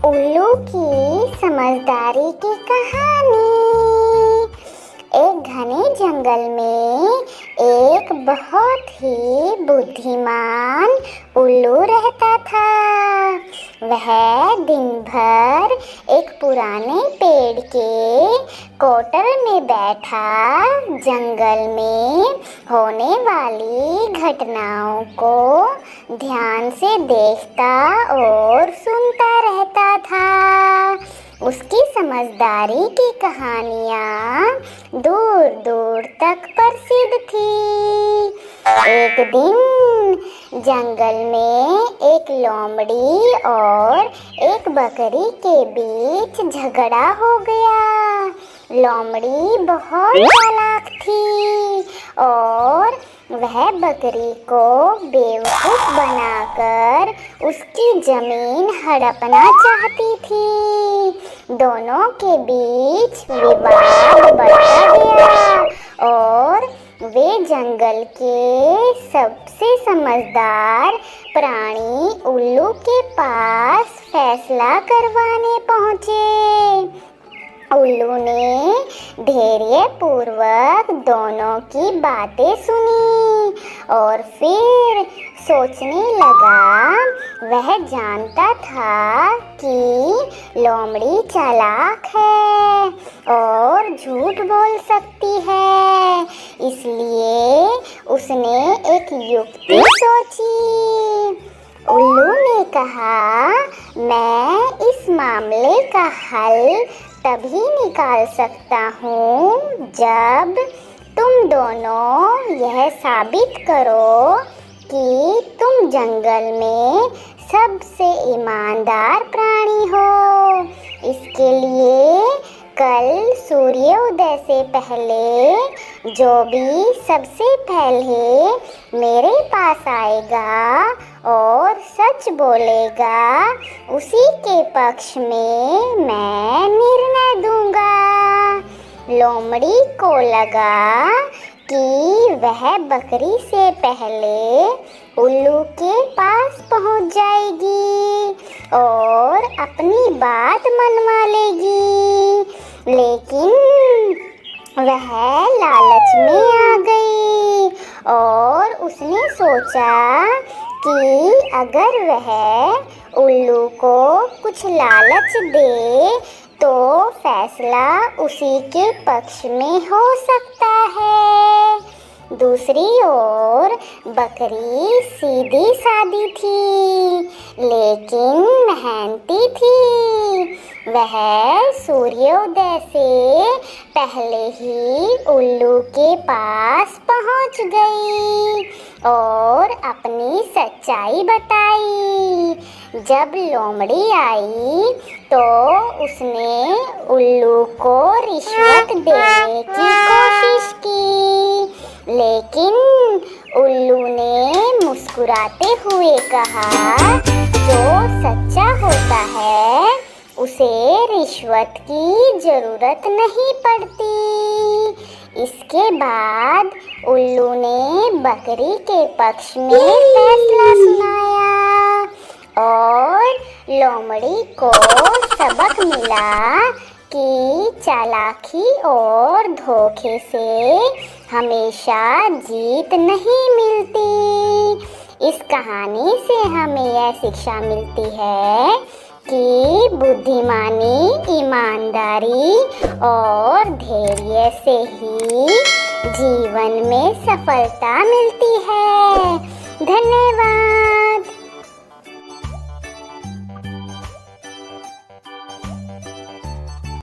उल्लू की समझदारी की कहानी। एक घने जंगल में एक बहुत ही बुद्धिमान उल्लू रहता था। वह दिन भर एक पुराने पेड़ के कोटर में बैठा जंगल में होने वाली घटनाओं को ध्यान से देखता और सुनता रहता था। उसकी समझदारी की कहानियाँ दूर दूर तक प्रसिद्ध थी। एक दिन जंगल में एक लोमड़ी और एक बकरी के बीच झगड़ा हो गया। लोमड़ी बहुत चालाक थी और वह बकरी को बेवकूफ बनाकर उसकी जमीन हड़पना चाहती थी। दोनों के बीच विवाद बढ़ता गया और वे जंगल के सबसे समझदार प्राणी उल्लू के पास फैसला करवाने पहुँचे। उल्लू ने धैर्यपूर्वक दोनों की बातें सुनी और फिर सोचने लगा। वह जानता था कि लोमड़ी चालाक है और झूठ बोल सकती है, इसलिए उसने एक युक्ति सोची। उल्लू ने कहा, मैं इस मामले का हल तभी निकाल सकता हूँ जब तुम दोनों यह साबित करो कि तुम जंगल में सबसे ईमानदार प्राणी हो। इसके लिए कल सूर्योदय से पहले जो भी सबसे पहले मेरे पास आएगा और सच बोलेगा, उसी के पक्ष में मैं निर्णय दूंगा। लोमड़ी को लगा कि वह बकरी से पहले उल्लू के पास पहुंच जाएगी और अपनी बात मनवा लेगी, लेकिन वह लालच में आ गई और उसने सोचा कि अगर वह उल्लू को कुछ लालच दे तो फैसला उसी के पक्ष में हो सकता है। दूसरी ओर बकरी सीधी सादी थी लेकिन मेहनती थी। वह सूर्योदय से पहले ही उल्लू के पास पहुंच गई और अपनी सच्चाई बताई। जब लोमड़ी आई तो उसने उल्लू को रिश्वत देने की कोशिश की, लेकिन उल्लू ने मुस्कुराते हुए कहा, जो सच्चा होता है उसे रिश्वत की जरूरत नहीं पड़ती। इसके बाद उल्लू ने बकरी के पक्ष में फैसला सुनाया और लोमड़ी को सबक मिला कि चालाकी और धोखे से हमेशा जीत नहीं मिलती। इस कहानी से हमें यह शिक्षा मिलती है कि बुद्धिमानी, ईमानदारी और धैर्य से ही जीवन में सफलता मिलती है। धन्यवाद।